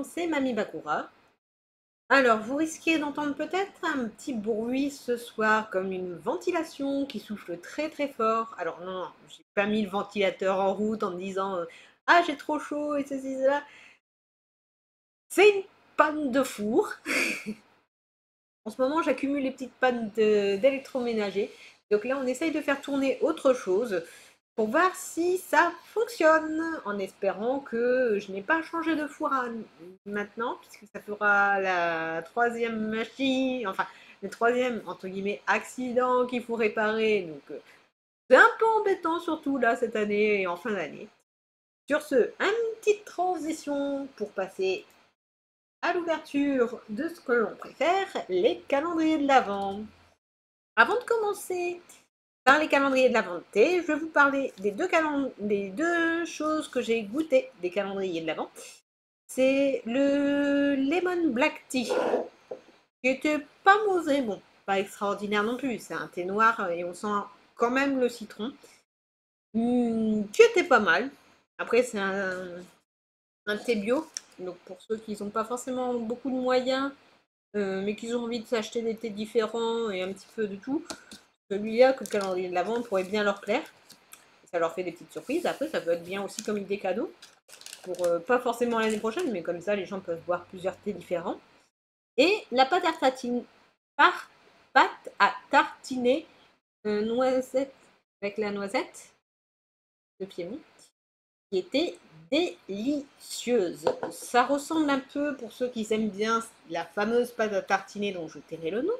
c'est Mamie Bakura. Alors, vous risquez d'entendre peut-être un petit bruit ce soir, comme une ventilation qui souffle très très fort. Alors non, non, j'ai pas mis le ventilateur en route en me disant ah j'ai trop chaud et ceci, cela. C'est une panne de four. En ce moment, j'accumule les petites pannes d'électroménager. Donc là, on essaye de faire tourner autre chose pour voir si ça fonctionne, en espérant que je n'ai pas changé de four maintenant, puisque ça fera la troisième machine, enfin, le troisième, entre guillemets, accident qu'il faut réparer. Donc, c'est un peu embêtant, surtout là, cette année et en fin d'année. Sur ce, une petite transition pour passer à l'ouverture de ce que l'on préfère, les calendriers de l'Avent. Avant de commencer par les calendriers de l'Avent de thé, je vais vous parler des deux choses que j'ai goûtées des calendriers de l'Avent. C'est le Lemon Black Tea, qui était pas mauvais, bon, pas extraordinaire non plus, c'est un thé noir et on sent quand même le citron, qui était pas mal. Après, c'est un thé bio, donc pour ceux qui n'ont pas forcément beaucoup de moyens, mais qui ont envie de s'acheter des thés différents et un petit peu de tout, celui-là, que le calendrier de l'Avent pourrait bien leur plaire. Ça leur fait des petites surprises. Après, ça peut être bien aussi comme idée cadeau, pour pas forcément l'année prochaine, mais comme ça, les gens peuvent boire plusieurs thés différents. Et la pâte à tartiner noisette, avec la noisette de Piémont, qui était délicieuse. Ça ressemble un peu, pour ceux qui aiment bien, la fameuse pâte à tartiner dont je tairai le nom.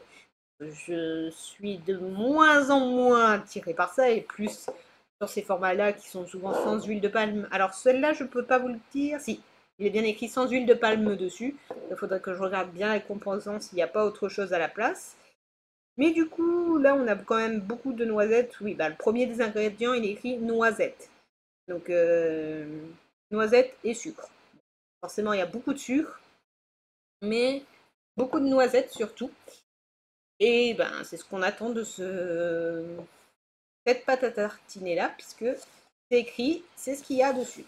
Je suis de moins en moins attirée par ça, et plus sur ces formats-là qui sont souvent sans huile de palme. Alors celle-là, je peux pas vous le dire. Si, il est bien écrit sans huile de palme dessus. Il faudrait que je regarde bien les composants s'il n'y a pas autre chose à la place. Mais du coup, là, on a quand même beaucoup de noisettes. Oui, bah, le premier des ingrédients, il est écrit noisette. Donc, noisette et sucre. Forcément, il y a beaucoup de sucre, mais beaucoup de noisettes surtout. Et ben, c'est ce qu'on attend de cette pâte à tartiner là, puisque c'est écrit, c'est ce qu'il y a dessus.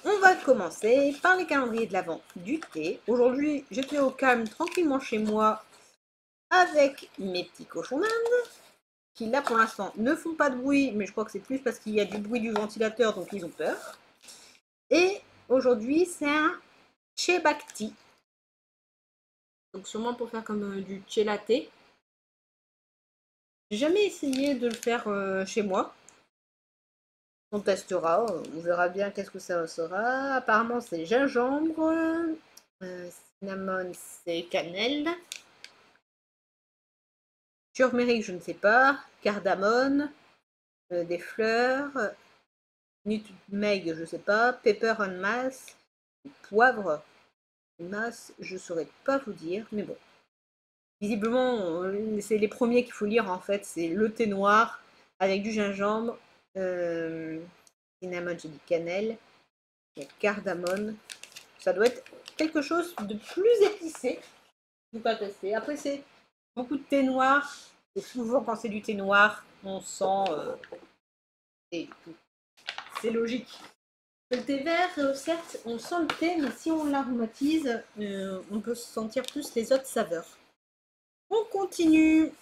On va commencer par les calendriers de l'Avent du thé. Aujourd'hui, j'étais au calme, tranquillement chez moi, avec mes petits cochons d'Inde, qui là pour l'instant ne font pas de bruit, mais je crois que c'est plus parce qu'il y a du bruit du ventilateur, donc ils ont peur. Et aujourd'hui, c'est un chai bhakti. Donc sûrement pour faire comme du chai latte. J'ai jamais essayé de le faire chez moi. On testera, on verra bien qu'est-ce que ça sera. Apparemment, c'est gingembre, cinnamon, c'est cannelle. Turmeric, je ne sais pas. Cardamone, des fleurs. Nutmeg, je ne sais pas. Pepper en masse. Poivre masse, je ne saurais pas vous dire, mais bon. Visiblement, c'est les premiers qu'il faut lire en fait. C'est le thé noir avec du gingembre, cinnamon, j'ai dit cannelle, il y a cardamone. Ça doit être quelque chose de plus épicé. Je ne pas tester. Après, c'est beaucoup de thé noir. Et souvent, quand c'est du thé noir, on sent. C'est logique. Le thé vert, certes, on sent le thé, mais si on l'aromatise, on peut sentir plus les autres saveurs. On continue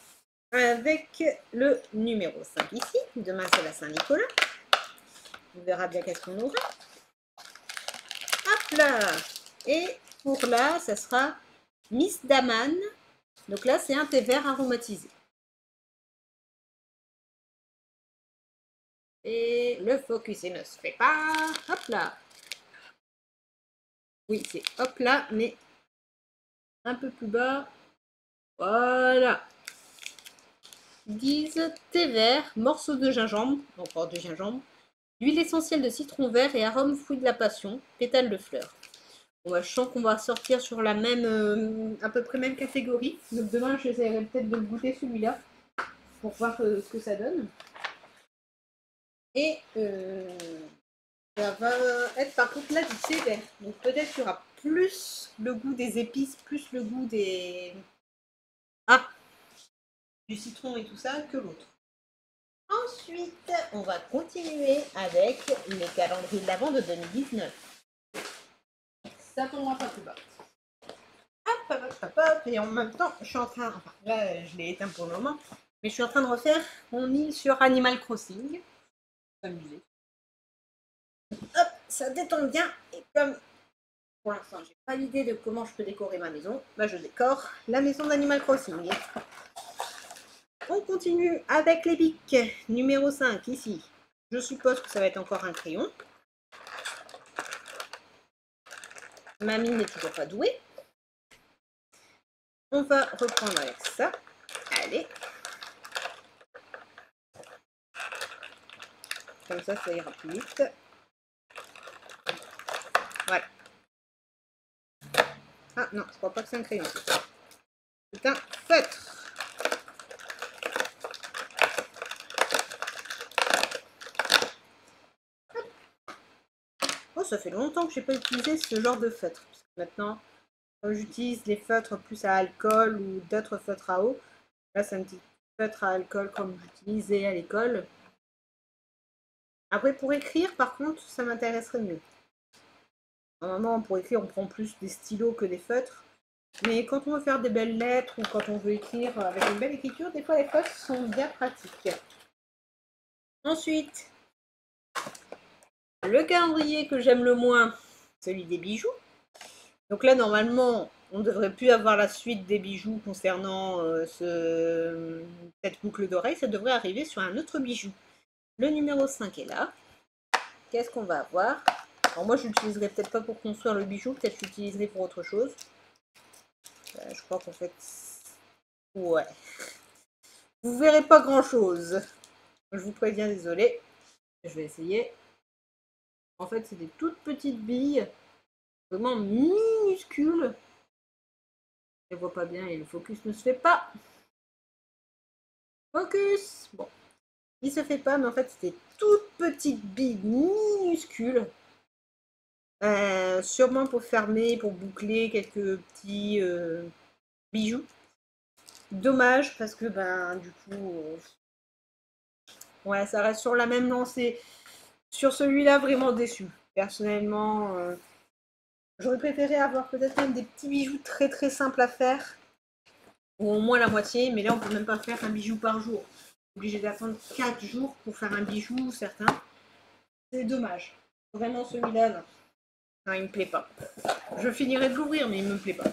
avec le numéro 5 ici. Demain, c'est la Saint-Nicolas. On verra bien qu'est-ce qu'on aura. Hop là. Et pour là, ça sera Miss Daman. Donc là, c'est un thé vert aromatisé. Et le focus, il ne se fait pas. Hop là. Oui, c'est hop là, mais un peu plus bas. Voilà. Ils disent thé vert, morceaux de gingembre, encore du gingembre, huile essentielle de citron vert et arôme fruit de la passion, pétales de fleurs. Bon, bah, je sens qu'on va sortir sur la même, à peu près même catégorie. Donc demain, j'essaierai peut-être de le goûter celui-là pour voir ce que ça donne. Et ça va être par contre là du thé vert. Donc peut-être qu'il y aura plus le goût des épices, plus le goût des... Ah, du citron et tout ça que l'autre. Ensuite, on va continuer avec les calendriers de l'Avent de 2019. ça tombera pas plus bas. Hop, hop, hop, hop, et en même temps, je suis en train, enfin là je l'ai éteint pour le moment, mais je suis en train de refaire mon île sur Animal Crossing. S'amuser. Hop, ça détend bien, et comme pour l'instant j'ai pas l'idée de comment je peux décorer ma maison, bah je décore la maison d'Animal Crossing. On continue avec les bics. Numéro 5 ici. Je suppose que ça va être encore un crayon. Mamie n'est toujours pas douée. On va reprendre avec ça. Allez. Comme ça ira plus vite. Voilà. Ah non, je crois pas que c'est un crayon. C'est un feutre. Oh, ça fait longtemps que je n'ai pas utilisé ce genre de feutre. Parce que maintenant, j'utilise les feutres plus à alcool ou d'autres feutres à eau. Là, c'est un petit feutre à alcool comme j'utilisais à l'école. Après, pour écrire, par contre, ça m'intéresserait mieux. Normalement, pour écrire, on prend plus des stylos que des feutres. Mais quand on veut faire des belles lettres ou quand on veut écrire avec une belle écriture, des fois les feutres sont bien pratiques. Ensuite, le calendrier que j'aime le moins, celui des bijoux. Donc là, normalement, on ne devrait plus avoir la suite des bijoux concernant cette boucle d'oreille. Ça devrait arriver sur un autre bijou. Le numéro 5 est là. Qu'est-ce qu'on va avoir? Alors moi, je l'utiliserai peut-être pas pour construire le bijou, peut-être que je l'utiliserai pour autre chose. Je crois qu'en fait, ouais. Vous verrez pas grand-chose. Je vous préviens, désolé. Je vais essayer. En fait, c'est des toutes petites billes, vraiment minuscules. Je ne vois pas bien et le focus ne se fait pas. Focus! Bon, il se fait pas, mais en fait, c'est des toutes petites billes minuscules. Sûrement pour fermer, pour boucler quelques petits bijoux. Dommage parce que ben du coup ouais, ça reste sur la même lancée. Sur celui-là, vraiment déçu. Personnellement, j'aurais préféré avoir peut-être même des petits bijoux très très simples à faire. Ou au moins la moitié, mais là on peut même pas faire un bijou par jour. Obligé d'attendre 4 jours pour faire un bijou, certains. C'est dommage. Vraiment celui-là, non. Non, il me plaît pas. Je finirai de l'ouvrir, mais il me plaît pas.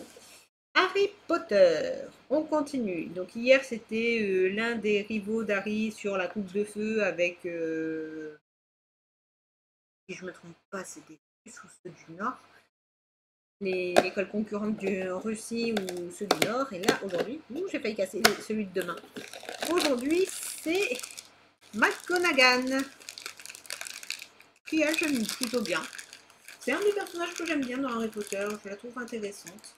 Harry Potter. On continue. Donc hier, c'était l'un des rivaux d'Harry sur la coupe de feu avec... si je me trompe pas, c'était Russe ou ceux du Nord. L'école concurrente de Russie ou ceux du Nord. Et là, aujourd'hui, j'ai failli casser celui de demain. Aujourd'hui, c'est McGonagall qui a j'aime plutôt bien. C'est un des personnages que j'aime bien dans Harry Potter. Je la trouve intéressante.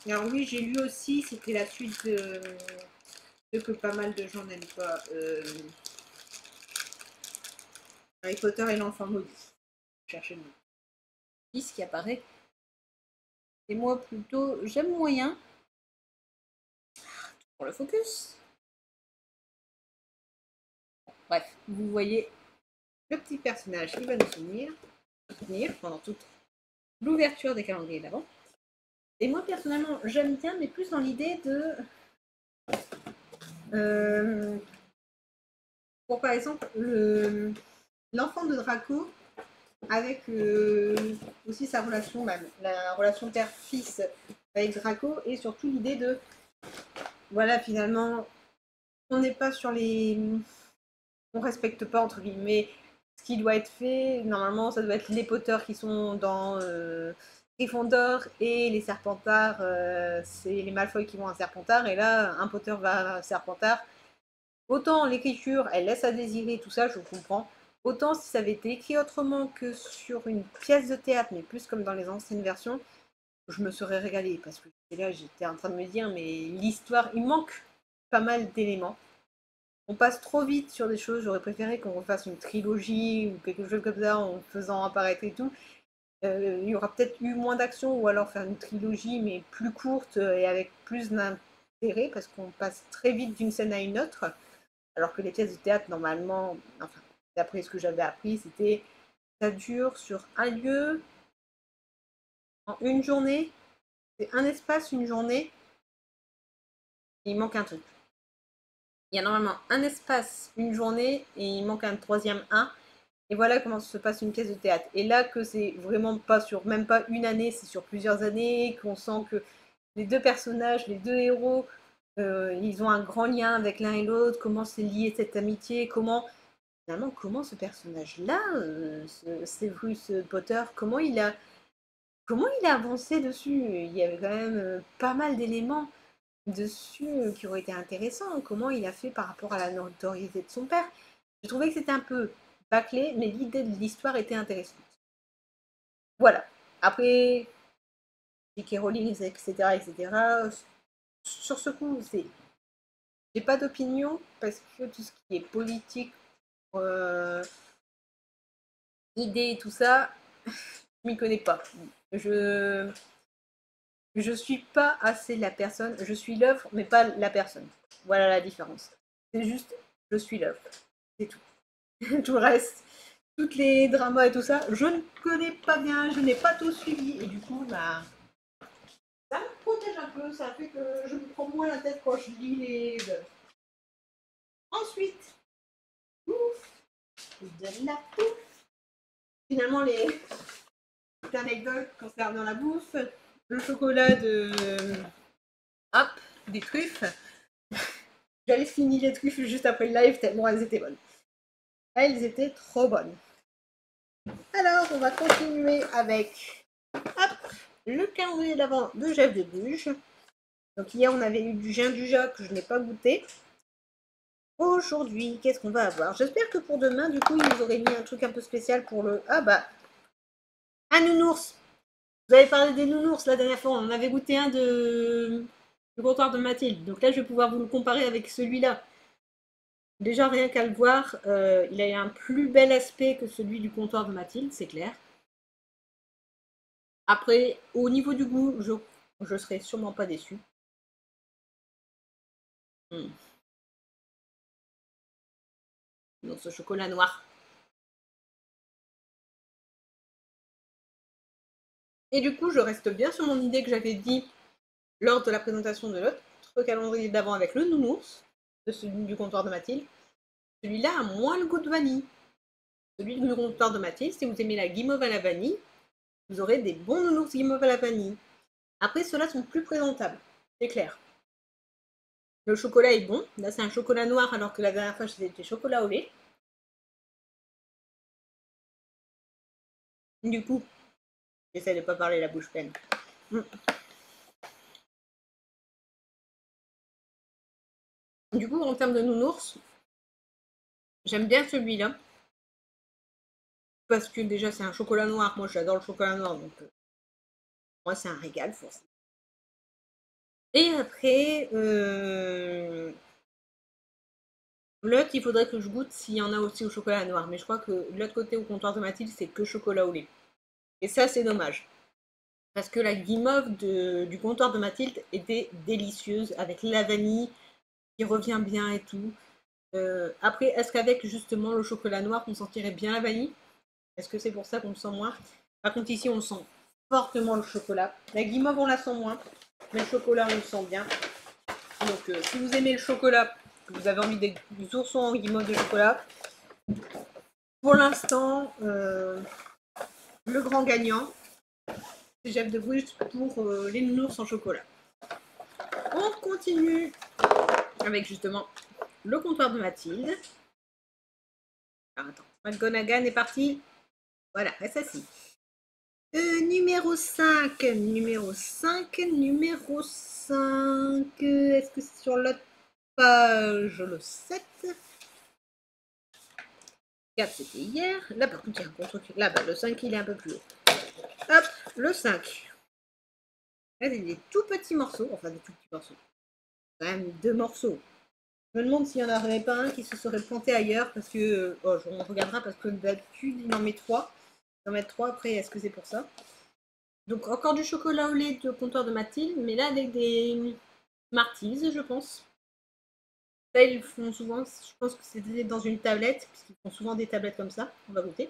Alors oui, j'ai lu aussi, c'était la suite de ce que pas mal de gens n'aiment pas. Harry Potter et l'enfant maudit. Cherchez le nom. Ce qui apparaît. Et moi plutôt, j'aime moyen. Pour le focus. Bref, vous voyez le petit personnage qui va nous soutenir pendant toute l'ouverture des calendriers d'avant. Et moi personnellement, j'aime bien, mais plus dans l'idée de... pour par exemple, l'enfant de Draco, avec aussi sa relation, la relation père-fils avec Draco, et surtout l'idée de... Voilà, finalement, on n'est pas sur les... On respecte pas, entre guillemets, ce qui doit être fait. Normalement, ça doit être les Potter qui sont dans Gryffondor et les Serpentards, c'est les Malfoy qui vont à Serpentard. Et là, un Potter va à Serpentard. Autant l'écriture, elle laisse à désirer, tout ça, je comprends. Autant si ça avait été écrit autrement que sur une pièce de théâtre, mais plus comme dans les anciennes versions, je me serais régalée. Parce que là, j'étais en train de me dire, mais l'histoire, il manque pas mal d'éléments. On passe trop vite sur des choses, j'aurais préféré qu'on refasse une trilogie ou quelque chose comme ça en faisant apparaître et tout. Il y aura peut-être eu moins d'action ou alors faire une trilogie mais plus courte et avec plus d'intérêt parce qu'on passe très vite d'une scène à une autre. Alors que les pièces de théâtre, normalement, enfin, d'après ce que j'avais appris, c'était ça dure sur un lieu En une journée, c'est un espace, une journée, et il manque un truc. Il y a normalement un espace, une journée, et il manque un troisième un. Et voilà comment se passe une pièce de théâtre. Et là que c'est vraiment pas sur même pas une année, c'est sur plusieurs années, qu'on sent que les deux personnages, les deux héros, ils ont un grand lien avec l'un et l'autre, comment c'est lié cette amitié, finalement, comment ce personnage-là, Severus Potter, comment il a avancé dessus. Il y avait quand même pas mal d'éléments dessus qui auraient été intéressants. Comment il a fait par rapport à la notoriété de son père. Je trouvais que c'était un peu bâclé, mais l'idée de l'histoire était intéressante. Voilà. Après, J.K. Rowling, etc., etc., sur ce coup, j'ai pas d'opinion parce que tout ce qui est politique, euh, idées et tout ça, je m'y connais pas. Je je suis pas assez la personne. Je suis l'œuvre, mais pas la personne. Voilà la différence. C'est juste, je suis l'œuvre. C'est tout. Tout le reste, toutes les dramas et tout ça, je ne connais pas bien, je n'ai pas tout suivi. Et du coup, bah, ça me protège un peu, ça fait que je me prends moins la tête quand je lis les œuvres. Ensuite, ouf, de la bouffe. Finalement, les anecdotes concernant la bouffe, le chocolat de. Hop, des truffes. J'avais fini les truffes juste après le live tellement elles étaient bonnes. Elles étaient trop bonnes. Alors, on va continuer avec hop, le calendrier d'avant de Jeff de Buge. Donc hier, on avait eu du Ginduja que je n'ai pas goûté. Aujourd'hui, qu'est-ce qu'on va avoir? J'espère que pour demain, du coup, ils nous auraient mis un truc un peu spécial pour le... Ah bah, un nounours. Vous avez parlé des nounours la dernière fois. On en avait goûté un du comptoir de Mathilde. Donc là, je vais pouvoir vous le comparer avec celui-là. Déjà, rien qu'à le voir, il a un plus bel aspect que celui du comptoir de Mathilde, c'est clair. Après, au niveau du goût, je serai sûrement pas déçue. Dans ce chocolat noir. Et du coup, je reste bien sur mon idée que j'avais dit lors de la présentation de l'autre calendrier d'avant avec le nounours, de celui du comptoir de Mathilde. Celui-là a moins le goût de vanille. Celui du comptoir de Mathilde, si vous aimez la guimauve à la vanille, vous aurez des bons nounours guimauve à la vanille. Après, ceux-là sont plus présentables, c'est clair. Le chocolat est bon. Là, c'est un chocolat noir, alors que la dernière fois, c'était chocolat au lait. Du coup, j'essaie de ne pas parler la bouche pleine. Du coup, en termes de nounours, j'aime bien celui-là. Parce que déjà, c'est un chocolat noir. Moi, j'adore le chocolat noir, donc moi, c'est un régal, forcément. Et après, l'autre, il faudrait que je goûte s'il y en a aussi au chocolat noir. Mais je crois que de l'autre côté, au comptoir de Mathilde, c'est que chocolat au lait. Et ça, c'est dommage. Parce que la guimauve du comptoir de Mathilde était délicieuse, avec la vanille qui revient bien et tout. Après, est-ce qu'avec justement le chocolat noir, on sentirait bien la vanille? Est-ce que c'est pour ça qu'on le sent moins? Par contre, ici, on sent fortement le chocolat. La guimauve, on la sent moins. Mais le chocolat, on le sent bien. Donc, si vous aimez le chocolat, que vous avez envie des oursons en guimauve de chocolat, pour l'instant, le grand gagnant, c'est Jeff de Bruges pour les nounours en chocolat. On continue avec justement le comptoir de Mathilde. Alors, attends, McGonagall est parti. Voilà, reste assis. Numéro 5, numéro 5, numéro 5. Est-ce que c'est sur l'autre page le 7? 4 c'était hier. Là par contre il y a un contre là-bas, le 5 il est un peu plus haut. Hop, le 5. Là c'est des tout petits morceaux, enfin des tout petits morceaux. Quand même 2 morceaux. Je me demande s'il n'y en aurait pas un qui se serait planté ailleurs parce que on regardera parce que d'habitude il en met 3. Il en met 3 après, est-ce que c'est pour ça? Donc encore du chocolat au lait de comptoir de Mathilde, mais là avec des Martises, je pense. Ça, ils font souvent, je pense que c'est dans une tablette, puisqu'ils font souvent des tablettes comme ça. On va goûter.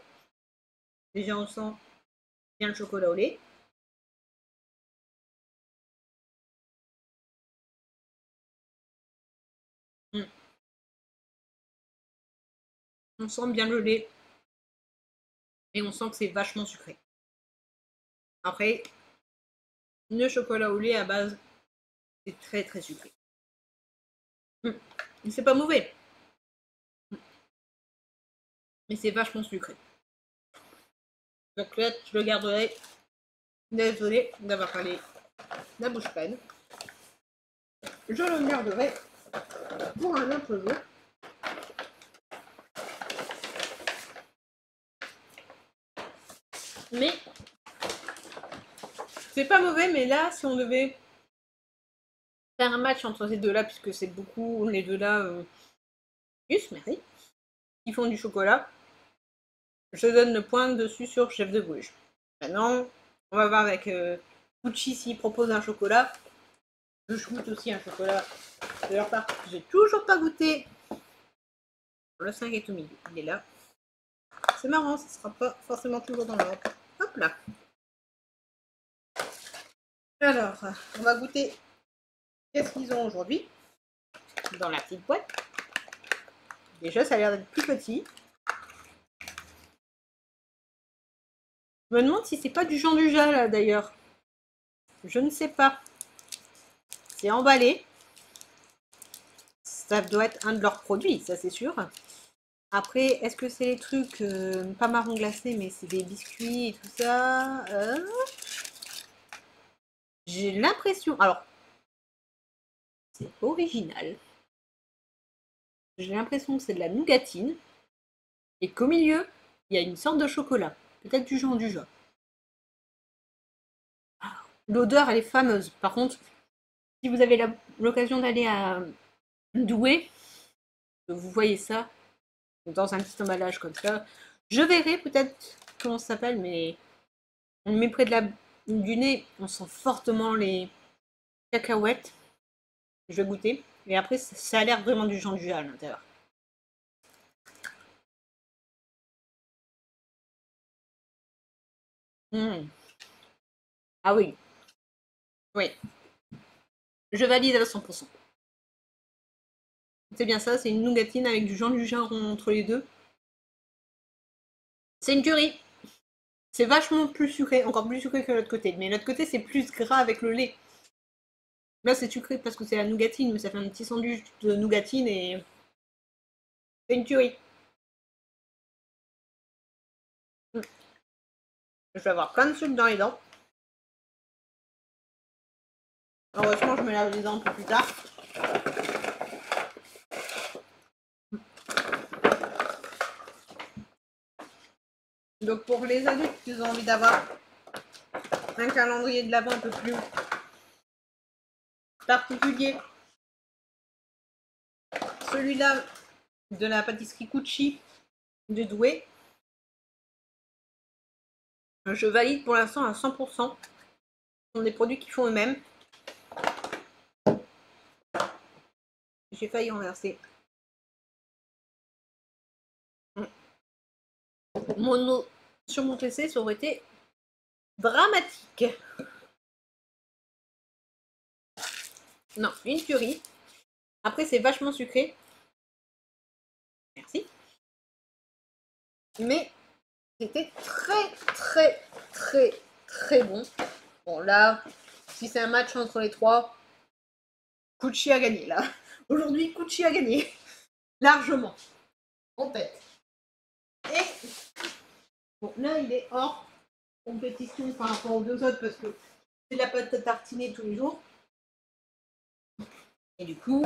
Déjà, on sent bien le chocolat au lait. On sent bien le lait. Et on sent que c'est vachement sucré. Après, le chocolat au lait à base, c'est très très sucré. C'est pas mauvais. Mais c'est vachement sucré. Donc là, je le garderai. Désolée d'avoir parlé la bouche pleine. Je le garderai pour un autre jour. Mais c'est pas mauvais, mais là, si on devait faire un match entre ces deux-là, puisque c'est beaucoup les deux-là, merci, qui font du chocolat, je donne le point dessus sur Chef de Bruges. Maintenant, on va voir avec Gucci s'il propose un chocolat. Je goûte aussi un chocolat de leur part. J'ai toujours pas goûté. Le 5 est au milieu, il est là. C'est marrant, ça sera pas forcément toujours dans l'ordre. Hop là. Alors, on va goûter qu'est-ce qu'ils ont aujourd'hui dans la petite boîte. Déjà, ça a l'air d'être plus petit. Je me demande si c'est pas du Jean Dujardin là d'ailleurs. Je ne sais pas. C'est emballé. Ça doit être un de leurs produits, ça c'est sûr. Après, est-ce que c'est les trucs, pas marron glacé, mais c'est des biscuits et tout ça J'ai l'impression... Alors, c'est original. J'ai l'impression que c'est de la nougatine. Et qu'au milieu, il y a une sorte de chocolat. Peut-être du Jean Dujardin. L'odeur, elle est fameuse. Par contre, si vous avez l'occasion d'aller à Douai, vous voyez ça dans un petit emballage comme ça. Je verrai peut-être comment ça s'appelle, mais on le met près du nez, on sent fortement les cacahuètes. Je vais goûter. Et après, ça a l'air vraiment du Jean Dujardin à l'intérieur. Mmh. Ah oui. Oui. Je valide à 100%. C'est bien ça, c'est une nougatine avec du Jean Dujardin entre les deux. C'est une tuerie. C'est vachement plus sucré, encore plus sucré que l'autre côté. Mais l'autre côté, c'est plus gras avec le lait. Là, c'est sucré parce que c'est la nougatine, mais ça fait un petit sandwich de nougatine et c'est une tuerie. Je vais avoir plein de sucre dans les dents. Heureusement, je me lave les dents un peu plus tard. Donc pour les adultes qui ont envie d'avoir un calendrier de l'Avent un peu plus particulier, celui-là de la pâtisserie Cucci de Douai, je valide pour l'instant à 100%. Ce sont des produits qu'ils font eux-mêmes. J'ai failli renverser. Sur mon PC, ça aurait été dramatique. Non, une tuerie. Après, c'est vachement sucré. Merci. Mais c'était très, très, très, très bon. Bon, là, si c'est un match entre les trois, Gucci a gagné, là. Aujourd'hui, Gucci a gagné. Largement. En tête. Et, bon, là, il est hors compétition par rapport aux deux autres parce que c'est la pâte à tartiner tous les jours. Et du coup,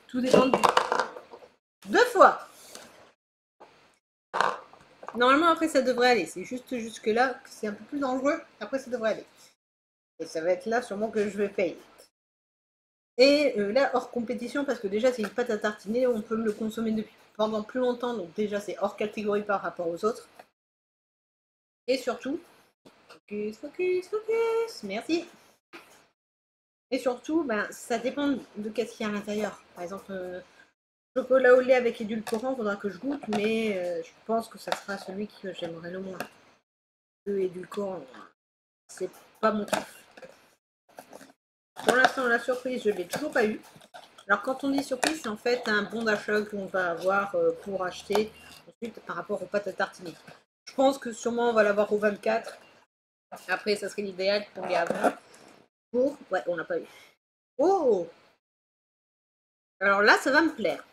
tout dépend de... Deux fois. Normalement, après, ça devrait aller. C'est juste jusque-là que c'est un peu plus dangereux. Après, ça devrait aller. Et ça va être là sûrement que je vais payer. Et là, hors compétition, parce que déjà, c'est une pâte à tartiner. On peut le consommer pendant plus longtemps. Donc déjà, c'est hors catégorie par rapport aux autres. Et surtout... Focus, focus, focus. Merci. Et surtout, ben, ça dépend de qu'est-ce qu'il y a à l'intérieur. Par exemple... chocolat au lait avec édulcorant, faudra que je goûte, mais je pense que ça sera celui que j'aimerais le moins. Le édulcorant, c'est pas mon kiff. Pour l'instant, la surprise, je l'ai toujours pas eu. Alors quand on dit surprise, c'est en fait un bon d'achat qu'on va avoir pour acheter ensuite par rapport aux pâtes à tartiner. Je pense que sûrement on va l'avoir au 24. Après, ça serait l'idéal qu'on l'ait avant. Pour... Ouais, on l'a pas eu. Oh! Alors là, ça va me plaire.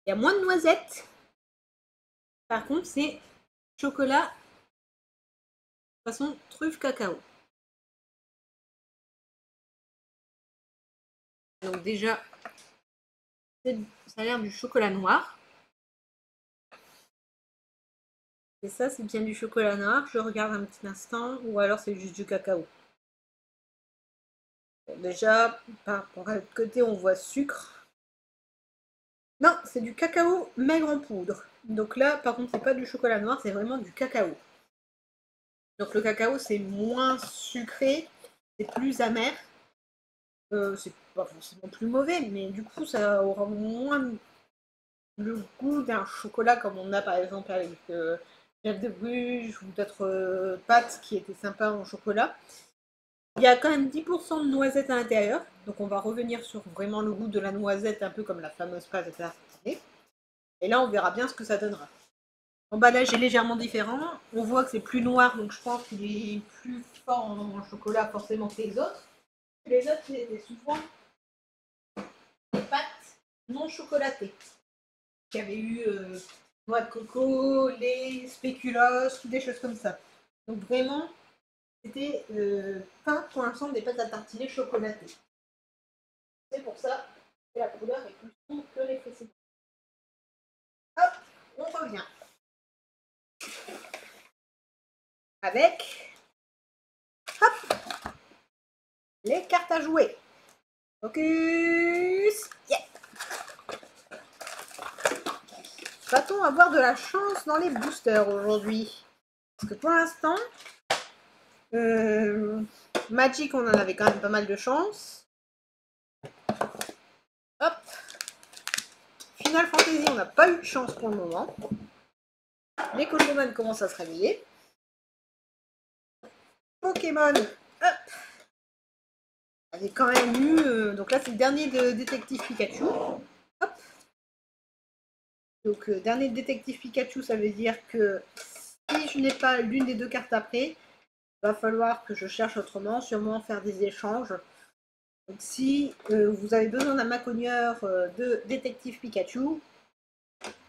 Il y a moins de noisettes. Par contre, c'est chocolat façon truffe cacao. Donc déjà, ça a l'air du chocolat noir. Et ça, c'est bien du chocolat noir. Je regarde un petit instant. Ou alors c'est juste du cacao. Bon, déjà, par l'autre côté, on voit sucre. Non, c'est du cacao maigre en poudre. Donc là, par contre, c'est pas du chocolat noir, c'est vraiment du cacao. Donc le cacao, c'est moins sucré, c'est plus amer. C'est pas forcément plus mauvais, mais du coup, ça aura moins le goût d'un chocolat comme on a par exemple avec Chef de Bruges ou d'autres pâtes qui étaient sympas en chocolat. Il y a quand même 10% de noisettes à l'intérieur, donc on va revenir sur vraiment le goût de la noisette, un peu comme la fameuse pâte à tartiner. Et là, on verra bien ce que ça donnera. L'emballage est légèrement différent. On voit que c'est plus noir, donc je pense qu'il est plus fort en chocolat forcément que les autres. Les autres, c'était souvent des pâtes non chocolatées. Il y avait eu noix de coco, lait, spéculoos, des choses comme ça. Donc vraiment, c'était pas pour l'instant des pâtes à tartiner chocolatées. C'est pour ça que la couleur est plus sombre que les précédentes. Hop, on revient. Avec hop, les cartes à jouer. Focus. Yeah. Va-t-on avoir de la chance dans les boosters aujourd'hui? Parce que pour l'instant, Magic, on en avait quand même pas mal de chance. Hop. Final Fantasy, on n'a pas eu de chance pour le moment. Les Cochoman commencent à se réveiller. Pokémon, hop. Avait quand même eu... donc là, c'est le dernier de Détective Pikachu. Hop. Donc, dernier de Détective Pikachu, ça veut dire que si je n'ai pas l'une des deux cartes après, il va falloir que je cherche autrement, sûrement faire des échanges. Donc si vous avez besoin d'un macogneur de Détective Pikachu,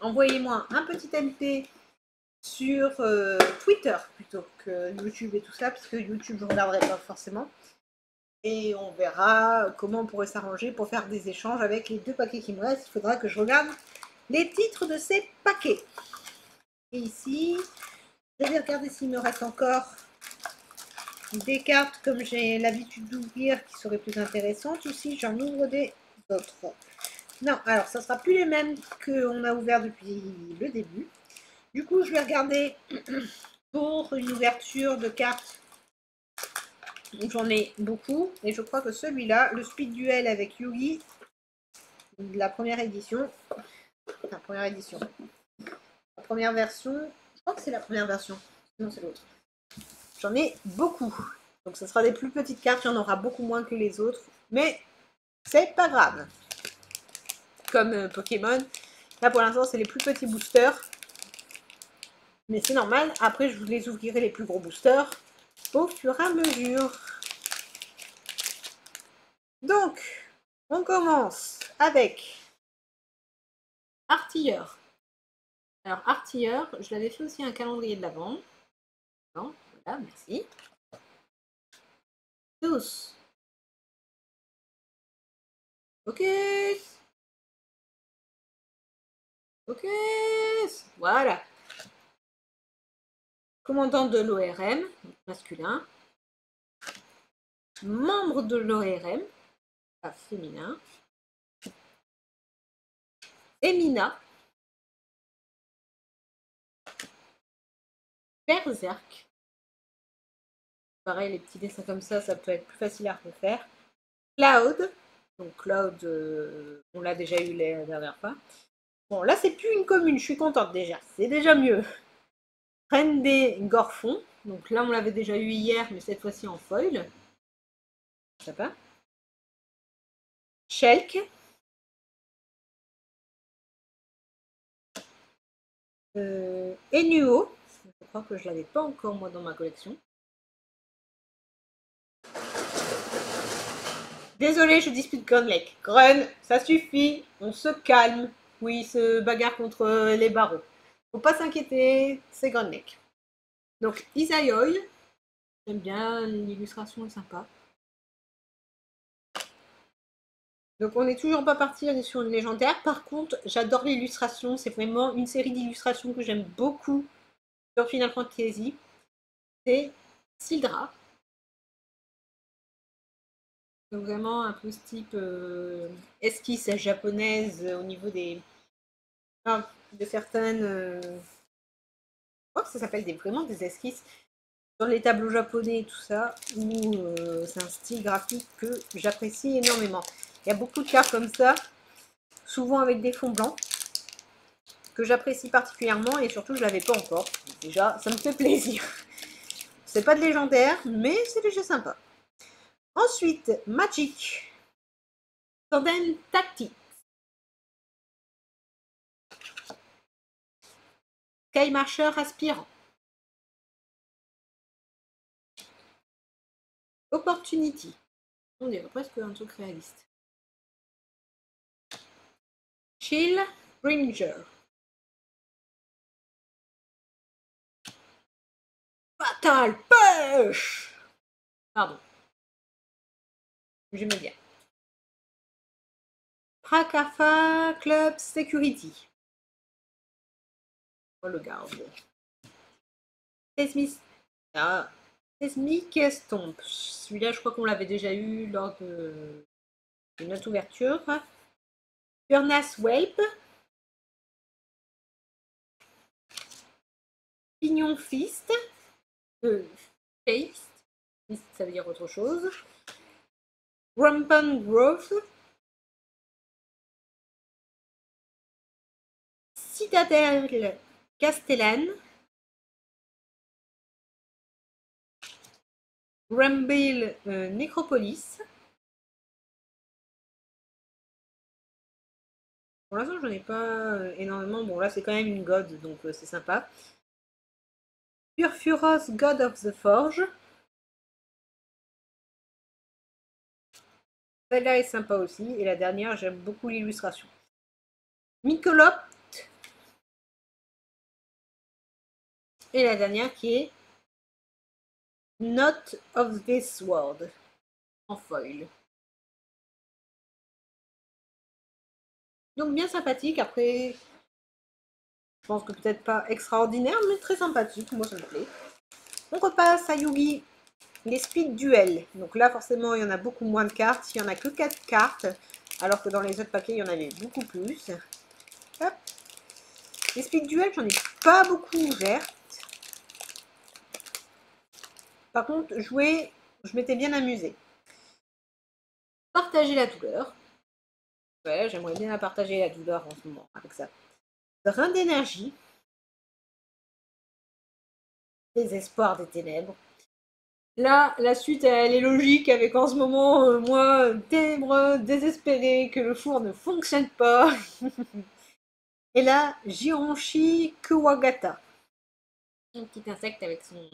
envoyez-moi un petit MP sur Twitter plutôt que YouTube et tout ça, parce que YouTube je ne regarderai pas forcément. Et on verra comment on pourrait s'arranger pour faire des échanges avec les deux paquets qui me restent. Il faudra que je regarde les titres de ces paquets. Et ici, je vais regarder s'il me reste encore des cartes comme j'ai l'habitude d'ouvrir qui seraient plus intéressantes ou si j'en ouvre des autres. Non, alors ça sera plus les mêmes qu'on a ouvert depuis le début. Du coup, je vais regarder pour une ouverture de cartes. J'en ai beaucoup et je crois que celui-là, le Speed Duel avec Yugi, de la première édition. La première version, je crois que c'est la première version. Non, c'est l'autre. J'en ai beaucoup. Donc ce sera des plus petites cartes, il y en aura beaucoup moins que les autres. Mais c'est pas grave. Comme Pokémon. Là pour l'instant c'est les plus petits boosters. Mais c'est normal. Après je vous les ouvrirai les plus gros boosters au fur et à mesure. Donc, on commence avec Artilleur. Alors Artilleur, je l'avais fait aussi un calendrier de l'Avent. Non, voilà, merci. Tous. Focus. Focus. Voilà. Commandant de l'ORM, masculin. Membre de l'ORM, féminin. Emina. Berserk. Pareil, les petits dessins comme ça peut être plus facile à refaire. Cloud. Donc Cloud, on l'a déjà eu la dernière fois. Bon, là, c'est plus une commune, je suis contente déjà. C'est déjà mieux. Reine des Gorfons. Donc là, on l'avait déjà eu hier, mais cette fois-ci en foil. Ça va. Shelk. Enuo. Je crois que je ne l'avais pas encore moi dans ma collection. Désolé, je dispute Grunlake. Grun, ça suffit, on se calme. Oui, il se bagarre contre les barreaux. Faut pas s'inquiéter, c'est Grunlake. Donc, Isayoy, j'aime bien, l'illustration est sympa. Donc, on n'est toujours pas parti sur une légendaire. Par contre, j'adore l'illustration. C'est vraiment une série d'illustrations que j'aime beaucoup sur Final Fantasy. C'est Sildra. Donc, vraiment un peu ce type esquisse japonaise au niveau des. Enfin, de certaines. Je crois que ça s'appelle vraiment des esquisses sur les tableaux japonais et tout ça, où c'est un style graphique que j'apprécie énormément. Il y a beaucoup de cartes comme ça, souvent avec des fonds blancs, que j'apprécie particulièrement et surtout je ne l'avais pas encore. Déjà, ça me fait plaisir. C'est pas de légendaire, mais c'est déjà sympa. Ensuite, Magic. Tandem Tactics. Sky Marcher aspirant. Opportunity. On dirait presque un truc réaliste. Chill Bringer. Fatal Push. Pardon. J'aimais bien. Prakafa Club Security. On le garde. Seismic Stomp. Celui-là, je crois qu'on l'avait déjà eu lors de notre ouverture. Furnace Whelp. Pignon Fist. Fist, ça veut dire autre chose. Rampant Growth. Citadelle Castellane. Rambil Necropolis. Pour l'instant, j'en ai pas énormément. Bon, là, c'est quand même une god, donc c'est sympa. Purphuros God of the Forge. Celle-là est sympa aussi. Et la dernière, j'aime beaucoup l'illustration. Mycolopt. Et la dernière qui est Not of this World. En foil. Donc bien sympathique. Après, je pense que peut-être pas extraordinaire, mais très sympathique. Moi, ça me plaît. On repasse à Yugi. Les speed duels. Donc là, forcément, il y en a beaucoup moins de cartes. Il n'y en a que 4 cartes. Alors que dans les autres paquets, il y en avait beaucoup plus. Hop. Les speed duels, j'en ai pas beaucoup ouvertes. Par contre, jouer, je m'étais bien amusée. Partager la douleur. Ouais, j'aimerais bien la partager la douleur en ce moment avec ça. Rein d'énergie. Désespoir des ténèbres. Là, la suite, elle est logique avec en ce moment, moi, ténébreux, désespéré, que le four ne fonctionne pas. Et là, Jironshi Kuwagata. Un petit insecte avec son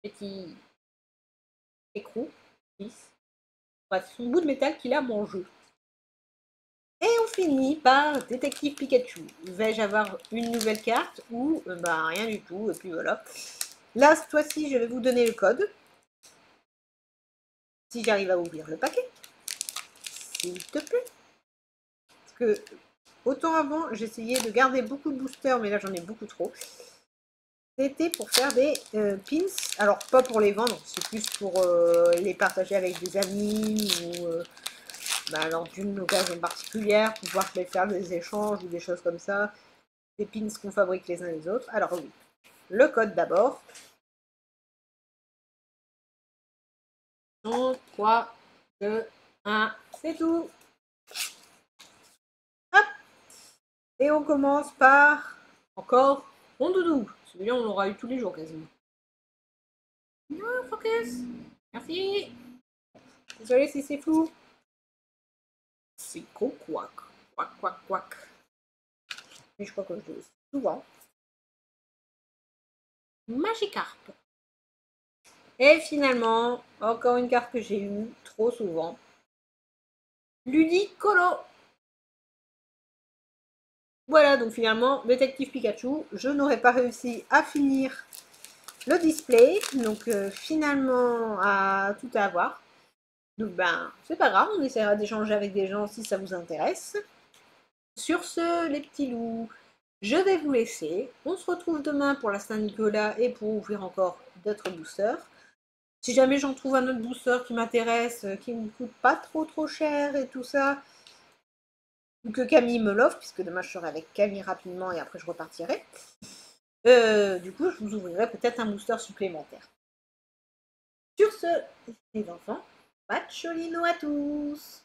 petit écrou. Bref, son bout de métal qu'il a mangé. Et on finit par Détective Pikachu. Vais-je avoir une nouvelle carte ou bah rien du tout, et puis voilà. Là, cette fois-ci, je vais vous donner le code. Si j'arrive à ouvrir le paquet. S'il te plaît. Parce que, autant avant, j'essayais de garder beaucoup de boosters, mais là, j'en ai beaucoup trop. C'était pour faire des pins. Alors, pas pour les vendre, c'est plus pour les partager avec des amis ou lors d'une occasion particulière, pouvoir faire des échanges ou des choses comme ça. Des pins qu'on fabrique les uns les autres. Alors oui, le code d'abord. 3, 2, 1, c'est tout. Hop. Et on commence par encore Rondoudou. Celui-là, on l'aura eu tous les jours quasiment. Focus. Merci. Désolé si c'est flou. c'est gros quack. Quack, quack, quack. Mais je crois que je le dis souvent. Magikarp. Et finalement, encore une carte que j'ai eue trop souvent. Ludicolo. Voilà, donc finalement, Détective Pikachu, je n'aurais pas réussi à finir le display, donc finalement à tout avoir. Donc ben, c'est pas grave, on essaiera d'échanger avec des gens si ça vous intéresse. Sur ce, les petits loups, je vais vous laisser. On se retrouve demain pour la Saint-Nicolas et pour ouvrir encore d'autres boosters. Si jamais j'en trouve un autre booster qui m'intéresse, qui ne me coûte pas trop cher et tout ça, ou que Camille me l'offre, puisque demain je serai avec Camille rapidement et après je repartirai. Du coup, je vous ouvrirai peut-être un booster supplémentaire. Sur ce, les enfants, Pacciolino à tous!